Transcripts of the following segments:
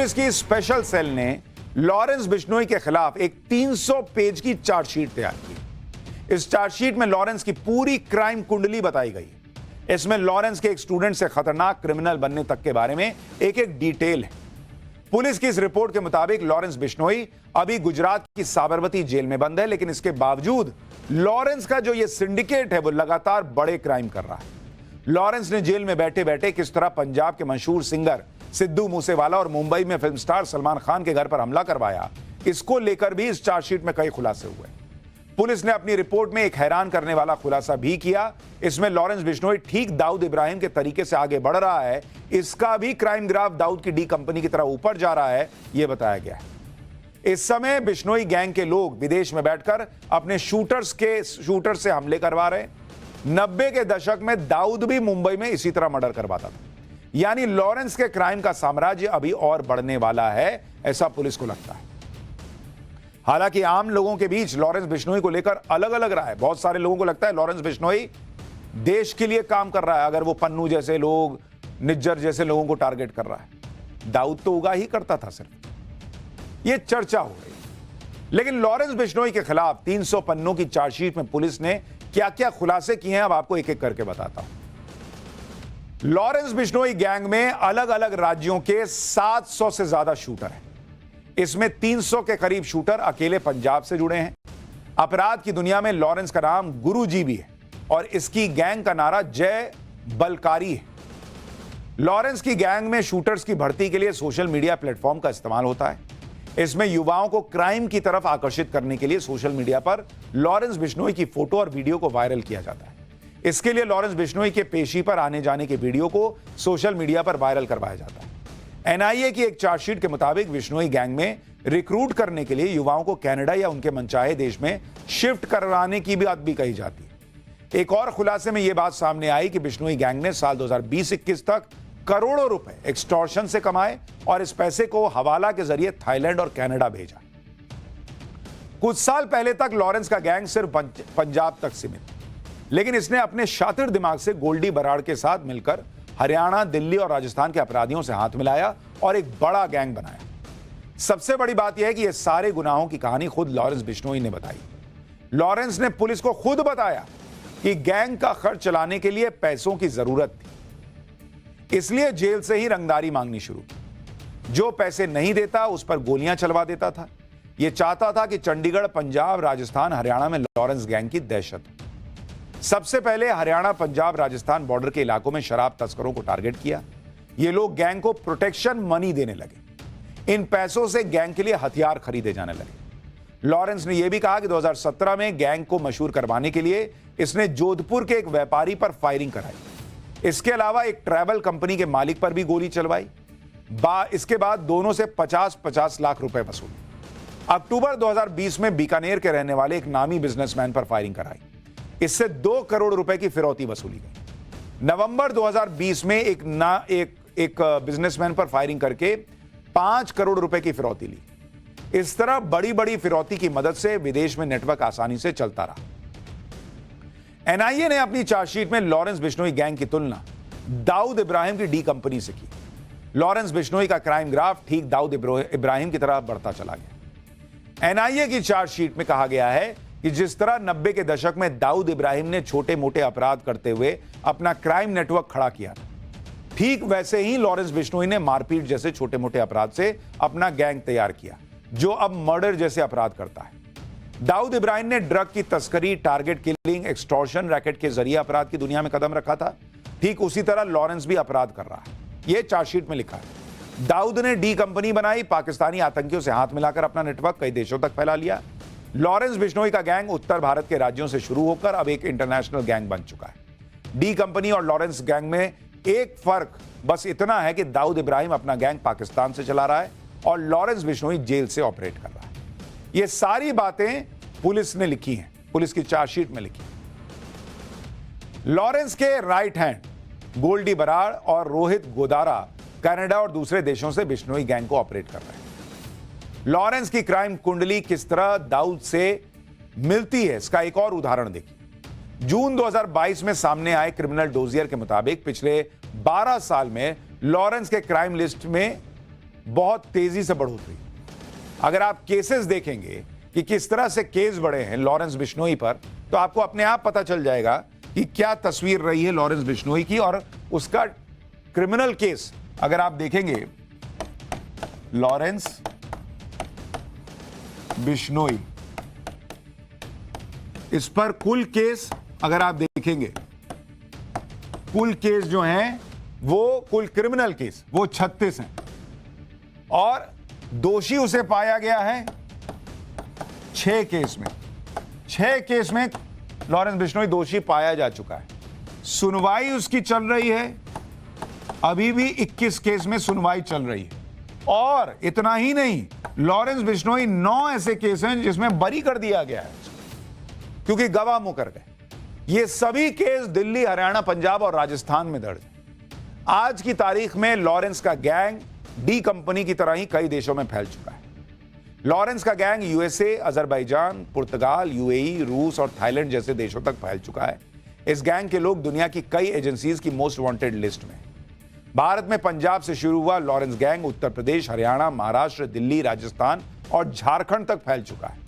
Police की special cell ने Lawrence Bishnoi के खिलाफ एक 300 पेज की चार्जशीट तैयार की। इस चार्जशीट में लॉरेंस की पूरी क्राइम कुंडली बताई गई। इसमें लॉरेंस के एक स्टूडेंट से खतरनाक क्रिमिनल बनने तक के बारे में एक एक डिटेल है। पुलिस की इस रिपोर्ट के मुताबिक लॉरेंस बिश्नोई अभी गुजरात की साबरमती जेल में बंद है, लेकिन इसके बावजूद लॉरेंस का जो ये सिंडिकेट है वो लगातार बड़े क्राइम कर रहा है। लॉरेंस ने जेल में बैठे बैठे किस तरह पंजाब के मशहूर सिंगर सिद्धू मूसेवाला और मुंबई में फिल्म स्टार सलमान खान के घर पर हमला करवाया, इसको लेकर भी इस चार्जशीट में कई खुलासे हुए। पुलिस ने अपनी रिपोर्ट में एक हैरान करने वाला खुलासा भी किया। इसमें लॉरेंस बिश्नोई ठीक दाऊद इब्राहिम के तरीके से आगे बढ़ रहा है, इसका भी क्राइम ग्राफ दाऊद की डी कंपनी की तरह ऊपर जा रहा है, यह बताया गया है। इस समय बिश्नोई गैंग के लोग विदेश में बैठकर अपने शूटर से हमले करवा रहे। 90 के दशक में दाऊद भी मुंबई में इसी तरह मर्डर करवाता था। यानी लॉरेंस के क्राइम का साम्राज्य अभी और बढ़ने वाला है, ऐसा पुलिस को लगता है। हालांकि आम लोगों के बीच लॉरेंस बिश्नोई को लेकर अलग अलग राय है। बहुत सारे लोगों को लगता है लॉरेंस बिश्नोई देश के लिए काम कर रहा है, अगर वो पन्नू जैसे लोग, निज्जर जैसे लोगों को टारगेट कर रहा है। दाऊद तो उगा ही करता था सिर्फ। ये चर्चा हो रही है। लेकिन लॉरेंस बिश्नोई के खिलाफ 300 पन्नों की चार्जशीट में पुलिस ने क्या क्या खुलासे किए हैं, अब आपको एक एक करके बताता हूं। लॉरेंस बिश्नोई गैंग में अलग अलग राज्यों के 700 से ज्यादा शूटर हैं। इसमें 300 के करीब शूटर अकेले पंजाब से जुड़े हैं। अपराध की दुनिया में लॉरेंस का नाम गुरुजी भी है और इसकी गैंग का नारा जय बलकारी है। लॉरेंस की गैंग में शूटर्स की भर्ती के लिए सोशल मीडिया प्लेटफॉर्म का इस्तेमाल होता है। इसमें युवाओं को क्राइम की तरफ आकर्षित करने के लिए सोशल मीडिया पर लॉरेंस बिश्नोई की फोटो और वीडियो को वायरल किया जाता है। इसके लिए लॉरेंस बिश्नोई के पेशी पर आने जाने के वीडियो को सोशल मीडिया पर वायरल करवाया जाता है। एनआईए की एक चार्जशीट के मुताबिक बिश्नोई गैंग में रिक्रूट करने के लिए युवाओं को कनाडा या उनके मनचाहे देश में शिफ्ट करवाने की बात भी कही जाती है। एक और खुलासे में यह बात सामने आई कि बिश्नोई गैंग ने साल 2020-21 तक करोड़ों रुपए एक्सटॉर्शन से कमाए और इस पैसे को हवाला के जरिए थाईलैंड और कनाडा भेजा। कुछ साल पहले तक लॉरेंस का गैंग सिर्फ पंजाब तक सीमित, लेकिन इसने अपने शातिर दिमाग से गोल्डी बराड़ के साथ मिलकर हरियाणा, दिल्ली और राजस्थान के अपराधियों से हाथ मिलाया और एक बड़ा गैंग बनाया। सबसे बड़ी बात यह है कि यह सारे गुनाहों की कहानी खुद लॉरेंस बिश्नोई ने बताई। लॉरेंस ने पुलिस को खुद बताया कि गैंग का खर्च चलाने के लिए पैसों की जरूरत थी, इसलिए जेल से ही रंगदारी मांगनी शुरू की। जो पैसे नहीं देता उस पर गोलियां चलवा देता था। यह चाहता था कि चंडीगढ़, पंजाब, राजस्थान, हरियाणा में लॉरेंस गैंग की दहशत हो। सबसे पहले हरियाणा, पंजाब, राजस्थान बॉर्डर के इलाकों में शराब तस्करों को टारगेट किया। ये लोग गैंग को प्रोटेक्शन मनी देने लगे। इन पैसों से गैंग के लिए हथियार खरीदे जाने लगे। लॉरेंस ने यह भी कहा कि 2017 में गैंग को मशहूर करवाने के लिए इसने जोधपुर के एक व्यापारी पर फायरिंग कराई। इसके अलावा एक ट्रैवल कंपनी के मालिक पर भी गोली चलवाई। इसके बाद दोनों से 50-50 लाख रुपए वसूले। अक्टूबर 2020 में बीकानेर के रहने वाले एक नामी बिजनेसमैन पर फायरिंग कराई। इससे 2 करोड़ रुपए की फिरौती वसूली गई। नवंबर 2020 में एक बिजनेसमैन पर फायरिंग करके 5 करोड़ रुपए की फिरौती ली। इस तरह बड़ी बड़ी फिरौती की मदद से विदेश में नेटवर्क आसानी से चलता रहा। एनआईए ने अपनी चार्जशीट में लॉरेंस बिश्नोई गैंग की तुलना दाऊद इब्राहिम की डी कंपनी से की। लॉरेंस बिश्नोई का क्राइम ग्राफ ठीक दाऊद इब्राहिम की तरह बढ़ता चला गया। एनआईए की चार्जशीट में कहा गया है कि जिस तरह 90 के दशक में दाऊद इब्राहिम ने छोटे मोटे अपराध करते हुए अपना क्राइम नेटवर्क खड़ा किया, ठीक वैसे ही लॉरेंस बिश्नोई ने मारपीट जैसे छोटे मोटे अपराध से अपना गैंग तैयार किया, जो अब मर्डर जैसे अपराध करता है। दाऊद इब्राहिम ने ड्रग की तस्करी, टारगेट किलिंग, एक्सटॉर्शन रैकेट के जरिए अपराध की दुनिया में कदम रखा था। ठीक उसी तरह लॉरेंस भी अपराध कर रहा है, यह चार्जशीट में लिखा है। दाऊद ने डी कंपनी बनाई, पाकिस्तानी आतंकियों से हाथ मिलाकर अपना नेटवर्क कई देशों तक फैला लिया। लॉरेंस बिश्नोई का गैंग उत्तर भारत के राज्यों से शुरू होकर अब एक इंटरनेशनल गैंग बन चुका है। डी कंपनी और लॉरेंस गैंग में एक फर्क बस इतना है कि दाऊद इब्राहिम अपना गैंग पाकिस्तान से चला रहा है और लॉरेंस बिश्नोई जेल से ऑपरेट कर रहा है। ये सारी बातें पुलिस ने लिखी हैं, पुलिस की चार्जशीट में लिखी। लॉरेंस के राइट हैंड गोल्डी बराड़ और रोहित गोदारा कनाडा और दूसरे देशों से बिश्नोई गैंग को ऑपरेट कर रहे हैं। लॉरेंस की क्राइम कुंडली किस तरह दाऊद से मिलती है, इसका एक और उदाहरण देखिए। जून 2022 में सामने आए क्रिमिनल डोजियर के मुताबिक पिछले 12 साल में लॉरेंस के क्राइम लिस्ट में बहुत तेजी से बढ़ोतरी। अगर आप केसेस देखेंगे कि किस तरह से केस बढ़े हैं लॉरेंस बिश्नोई पर, तो आपको अपने आप पता चल जाएगा कि क्या तस्वीर रही है लॉरेंस बिश्नोई की। और उसका क्रिमिनल केस अगर आप देखेंगे, लॉरेंस बिश्नोई, इस पर कुल केस अगर आप देखेंगे, कुल केस जो हैं वो, कुल क्रिमिनल केस वो 36 हैं और दोषी उसे पाया गया है 6 केस में। 6 केस में लॉरेंस बिश्नोई दोषी पाया जा चुका है। सुनवाई उसकी चल रही है, अभी भी 21 केस में सुनवाई चल रही है। और इतना ही नहीं, लॉरेंस बिश्नोई 9 ऐसे केस हैं जिसमें बरी कर दिया गया है क्योंकि गवाह मुकर गए। ये सभी केस दिल्ली, हरियाणा, पंजाब और राजस्थान में दर्ज है। आज की तारीख में लॉरेंस का गैंग डी कंपनी की तरह ही कई देशों में फैल चुका है। लॉरेंस का गैंग यूएसए, अजरबैजान, पुर्तगाल, यूएई, रूस और थाईलैंड जैसे देशों तक फैल चुका है। इस गैंग के लोग दुनिया की कई एजेंसीज की मोस्ट वांटेड लिस्ट में। भारत में पंजाब से शुरू हुआ लॉरेंस गैंग उत्तर प्रदेश, हरियाणा, महाराष्ट्र, दिल्ली, राजस्थान और झारखंड तक फैल चुका है।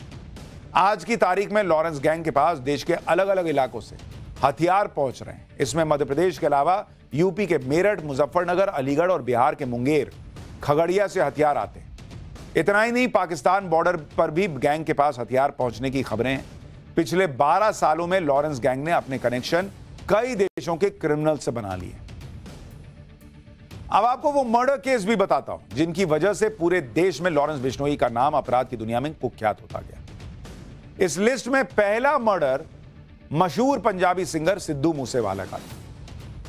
आज की तारीख में लॉरेंस गैंग के पास देश के अलग अलग इलाकों से हथियार पहुंच रहे हैं। इसमें मध्य प्रदेश के अलावा यूपी के मेरठ, मुजफ्फरनगर, अलीगढ़ और बिहार के मुंगेर, खगड़िया से हथियार आते हैं। इतना ही नहीं, पाकिस्तान बॉर्डर पर भी गैंग के पास हथियार पहुंचने की खबरें हैं। पिछले 12 सालों में लॉरेंस गैंग ने अपने कनेक्शन कई देशों के क्रिमिनल से बना लिए। अब आपको वो मर्डर केस भी बताता हूं जिनकी वजह से पूरे देश में लॉरेंस बिश्नोई का नाम अपराध की दुनिया में कुख्यात होता गया। इस लिस्ट में पहला मर्डर मशहूर पंजाबी सिंगर सिद्धू मूसेवाला का था।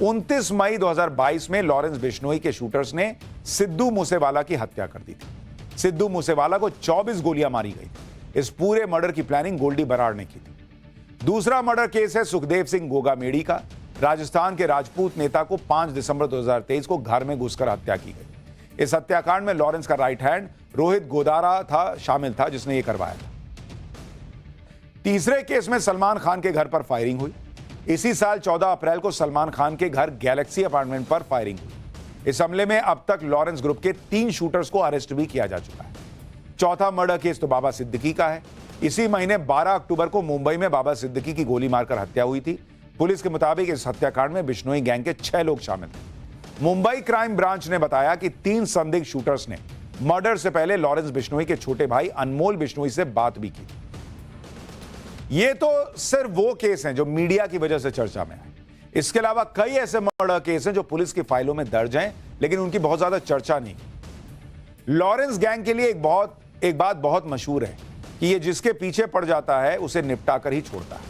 29 मई 2022 में लॉरेंस बिश्नोई के शूटर्स ने सिद्धू मूसेवाला की हत्या कर दी थी। सिद्धू मूसेवाला को 24 गोलियां मारी गई थी। इस पूरे मर्डर की प्लानिंग गोल्डी बराड़ ने की थी। दूसरा मर्डर केस है सुखदेव सिंह गोगामेड़ी का। राजस्थान के राजपूत नेता को 5 दिसंबर 2023 को घर में घुसकर हत्या की गई। इस हत्याकांड में लॉरेंस का राइट हैंड रोहित गोदारा शामिल था, जिसने यह करवाया था। तीसरे केस में सलमान खान के घर पर फायरिंग हुई। इसी साल 14 अप्रैल को सलमान खान के घर गैलेक्सी अपार्टमेंट पर फायरिंग हुई। इस हमले में अब तक लॉरेंस ग्रुप के 3 शूटर्स को अरेस्ट भी किया जा चुका है। चौथा मर्डर केस तो बाबा सिद्दीकी का है। इसी महीने 12 अक्टूबर को मुंबई में बाबा सिद्दीकी की गोली मारकर हत्या हुई थी। पुलिस के मुताबिक इस हत्याकांड में बिश्नोई गैंग के 6 लोग शामिल थे। मुंबई क्राइम ब्रांच ने बताया कि 3 संदिग्ध शूटर्स ने मर्डर से पहले लॉरेंस बिश्नोई के छोटे भाई अनमोल बिश्नोई से बात भी की। ये तो सिर्फ वो केस हैं जो मीडिया की वजह से चर्चा में आए। इसके अलावा कई ऐसे मर्डर केस हैं जो पुलिस की फाइलों में दर्ज हैं, लेकिन उनकी बहुत ज्यादा चर्चा नहीं। लॉरेंस गैंग के लिए एक बात बहुत मशहूर है कि ये जिसके पीछे पड़ जाता है उसे निपटा कर ही छोड़ता है।